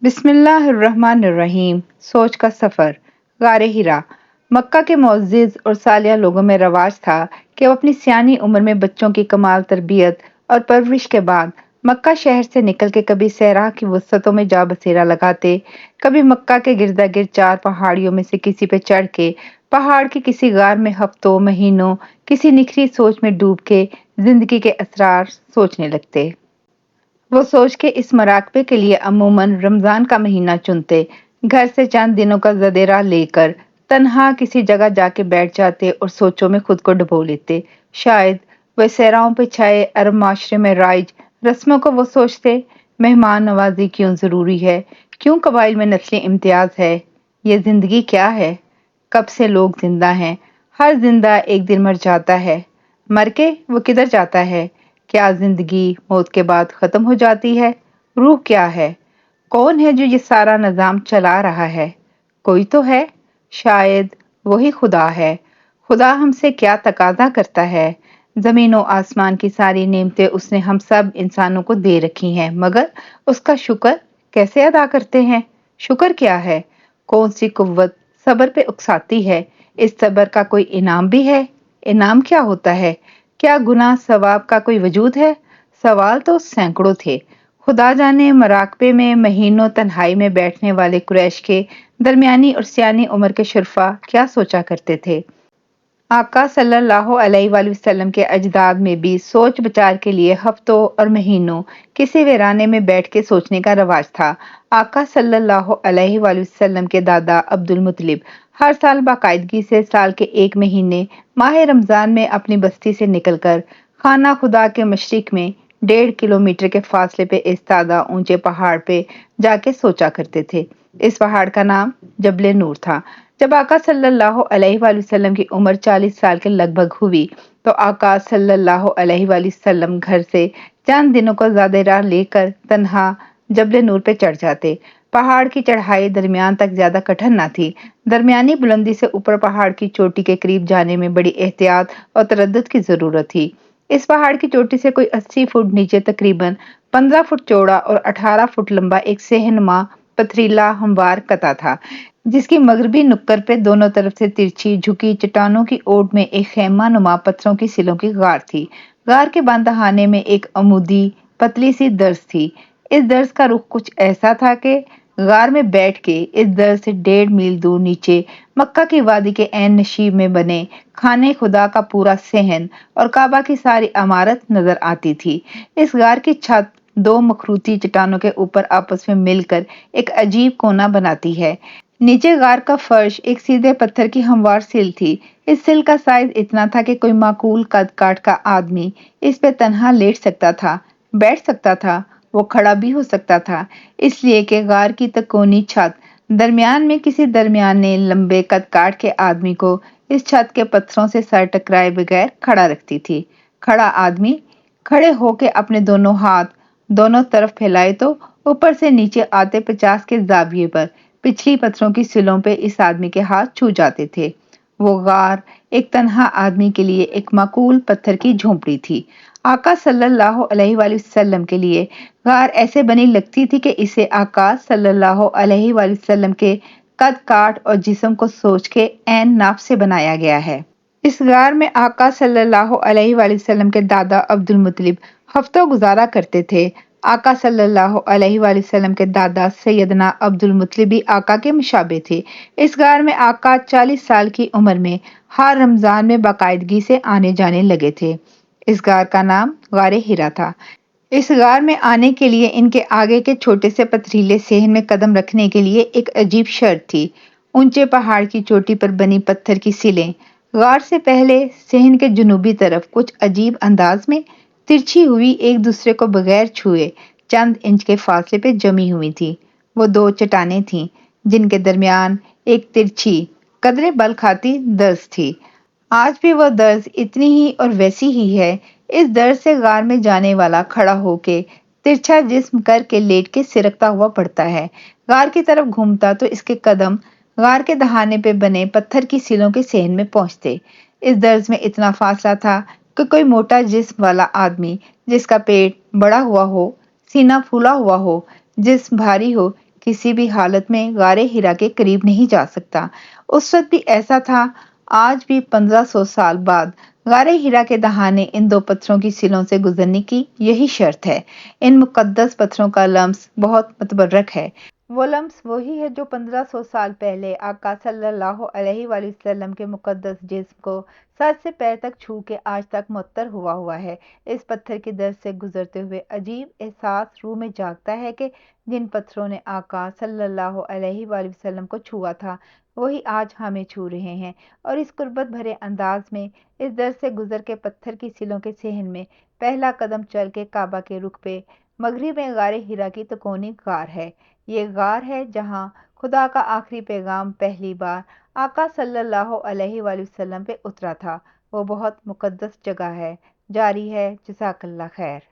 بسم اللہ الرحمن الرحیم۔ سوچ کا سفر۔ غار ہرا۔ مکہ کے معزز اور صالح لوگوں میں رواج تھا کہ وہ اپنی سیانی عمر میں بچوں کی کمال تربیت اور پرورش کے بعد مکہ شہر سے نکل کے کبھی صحرا کی وسطوں میں جا بسیرا لگاتے، کبھی مکہ کے گردا گرد چار پہاڑیوں میں سے کسی پہ چڑھ کے پہاڑ کے کسی غار میں ہفتوں مہینوں کسی نکھری سوچ میں ڈوب کے زندگی کے اسرار سوچنے لگتے۔ وہ سوچ کے اس مراقبے کے لیے عموماً رمضان کا مہینہ چنتے، گھر سے چند دنوں کا زدیرہ لے کر تنہا کسی جگہ جا کے بیٹھ جاتے اور سوچوں میں خود کو ڈبو لیتے۔ شاید وہ صحراؤں پہ چھائے عرب معاشرے میں رائج رسموں کو وہ سوچتے، مہمان نوازی کیوں ضروری ہے، کیوں قبائل میں نسلی امتیاز ہے، یہ زندگی کیا ہے، کب سے لوگ زندہ ہیں، ہر زندہ ایک دن مر جاتا ہے، مر کے وہ کدھر جاتا ہے، کیا زندگی موت کے بعد ختم ہو جاتی ہے، روح کیا ہے، کون ہے جو یہ سارا نظام چلا رہا ہے، کوئی تو ہے، شاید وہی خدا ہے، خدا ہم سے کیا تقاضا کرتا ہے، زمین و آسمان کی ساری نعمتیں اس نے ہم سب انسانوں کو دے رکھی ہیں، مگر اس کا شکر کیسے ادا کرتے ہیں، شکر کیا ہے، کون سی قوت صبر پہ اکساتی ہے، اس صبر کا کوئی انعام بھی ہے، انعام کیا ہوتا ہے، کیا گناہ ثواب کا کوئی وجود ہے، سوال تو سینکڑوں تھے۔ خدا جانے مراقبے میں مہینوں تنہائی میں بیٹھنے والے قریش کے درمیانی اور سیانی عمر کے شرفا کیا سوچا کرتے تھے۔ آقا صلی اللہ علیہ وآلہ وسلم کے اجداد میں بھی سوچ بچار کے لیے ہفتوں اور مہینوں کسی ویرانے میں بیٹھ کے سوچنے کا رواج تھا۔ آقا صلی اللہ علیہ وآلہ وسلم کے دادا عبد المطلب ہر سال باقاعدگی سے سال کے ایک مہینے ماہ رمضان میں اپنی بستی سے نکل کر خانہ خدا کے مشرق میں 1.5 کلومیٹر کے فاصلے پہ ایستادہ اونچے پہاڑ پہ جا کے سوچا کرتے تھے۔ اس پہاڑ کا نام جبل نور تھا۔ جب آقا صلی اللہ علیہ وآلہ وسلم کی عمر 40 سال کے لگ بھگ ہوئی تو آقا صلی اللہ علیہ وآلہ وسلم گھر سے چند دنوں کا زیادہ راہ لے کر تنہا جبل نور پہ چڑھ جاتے۔ پہاڑ کی چڑھائی درمیان تک زیادہ کٹھن نہ تھی۔ درمیانی بلندی سے اوپر پہاڑ کی چوٹی کے قریب جانے میں بڑی احتیاط اور تردد کی ضرورت تھی۔ اس پہاڑ کی چوٹی سے کوئی 80 فٹ نیچے تقریباً 15 فٹ چوڑا اور 18 فٹ لمبا ایک سہ نما پتھریلا ہموار قطع تھا، جس کی مغربی نکر پہ دونوں طرف سے ترچھی جھکی چٹانوں کی اوٹ میں ایک خیمہ نما پتھروں کی سلوں کی غار تھی۔ غار کے بند دہانے میں ایک عمودی پتلی سی درز تھی۔ اس درز کا رخ کچھ ایسا تھا کہ غار میں بیٹھ کے اس درز سے 1.5 میل دور نیچے مکہ کی وادی کے عین نشیب میں بنے خانہ خدا کا پورا صحن اور کعبہ کی ساری عمارت نظر آتی تھی۔ اس غار کی چھت دو مخروطی چٹانوں کے اوپر آپس میں مل کر ایک عجیب کونا بناتی ہے۔ نیچے غار کا فرش ایک سیدھے پتھر کی ہموار سل تھی۔ اس سل کا سائز اتنا تھا کہ کوئی معقول قد کاٹ کا آدمی اس پہ تنہا لیٹ سکتا تھا، بیٹھ سکتا تھا، وہ کھڑا بھی ہو سکتا تھا، اس لیے کہ غار کی تکونی چھت درمیان میں کسی درمیانے لمبے قد کاٹ کے آدمی کو اس چھت کے پتھروں سے سر ٹکرائے بغیر کھڑا رکھتی تھی۔ کھڑا آدمی کھڑے ہو کے اپنے دونوں ہاتھ دونوں طرف پھیلائے تو اوپر سے نیچے آتے 50 کے زاویے پر پچھلی پتھروں کی سلوں پہ اس آدمی کے ہاتھ چھو جاتے تھے۔ وہ غار ایک تنہا آدمی کے لیے ایک معقول پتھر کی جھونپڑی تھی۔ آقا صلی اللہ علیہ وآلہ وسلم کے لیے غار ایسے بنی لگتی تھی کہ اسے آقا صلی اللہ علیہ وآلہ وسلم کے قد کاٹ اور جسم کو سوچ کے عین ناپ سے بنایا گیا ہے۔ اس غار میں آقا صلی اللہ علیہ وآلہ وسلم کے دادا عبد المطلب ہفتوں گزارا کرتے تھے۔ آقا صلی اللہ علیہ وآلہ وسلم کے دادا سیدنا عبد المطلب بھی آقا کے مشابہ تھے۔ اس غار میں آقا 40 سال کی عمر میں ہر رمضان میں باقاعدگی سے آنے جانے لگے تھے۔ اس غار کا نام غار ہرا تھا۔ اس غار میں آنے کے لیے ان کے آگے کے چھوٹے سے پتھریلے صحن میں قدم رکھنے کے لیے ایک عجیب شرط تھی۔ اونچے پہاڑ کی چوٹی پر بنی پتھر کی سلیں غار سے پہلے صحن کے جنوبی طرف کچھ عجیب انداز میں ترچھی ہوئی ایک دوسرے کو بغیر چھوئے چند انچ کے فاصلے پہ جمی ہوئی تھی۔ وہ دو چٹانیں تھیں جن کے درمیان ایک ترچھی قدرے بل کھاتی درز تھی۔ آج بھی وہ درز اتنی ہی اور ویسی ہی ہے۔ اس درز سے غار میں جانے والا کھڑا ہو کے ترچھا جسم کر کے لیٹ کے سرکتا ہوا پڑتا ہے۔ غار کی طرف گھومتا تو اس کے قدم غار کے دہانے پہ بنے پتھر کی سلوں کے صحن میں پہنچتے۔ اس درز میں اتنا فاصلہ تھا کہ کوئی موٹا جسم والا آدمی جس کا پیٹ بڑا ہوا ہو، سینہ پھولا ہوا ہو، جسم بھاری ہو، کسی بھی حالت میں غار ہرا کے قریب نہیں جا سکتا۔ اس وقت بھی ایسا تھا، آج بھی 1500 سال بعد غار ہرا کے دہانے ان دو پتھروں کی سلوں سے گزرنے کی یہی شرط ہے۔ ان مقدس پتھروں کا لمس بہت متبرک ہے۔ وہ لمس وہی ہے جو 1500 سال پہلے آقا صلی اللہ علیہ وآلہ وسلم کے مقدس جسم کو سر سے پیر تک چھو کے آج تک معطر ہوا ہے۔ اس پتھر کی درد سے گزرتے ہوئے عجیب احساس روح میں جاگتا ہے کہ جن پتھروں نے آقا صلی اللہ علیہ وآلہ وسلم کو چھوا تھا، وہی آج ہمیں چھو رہے ہیں، اور اس قربت بھرے انداز میں اس درد سے گزر کے پتھر کی سلوں کے صحن میں پہلا قدم چل کے کعبہ کے رخ پہ مغرب میں غار ہرا کی تکونی غار ہے۔ یہ غار ہے جہاں خدا کا آخری پیغام پہلی بار آقا صلی اللہ علیہ وآلہ وسلم پہ اترا تھا۔ وہ بہت مقدس جگہ ہے۔ جاری ہے، جزاک اللہ خیر۔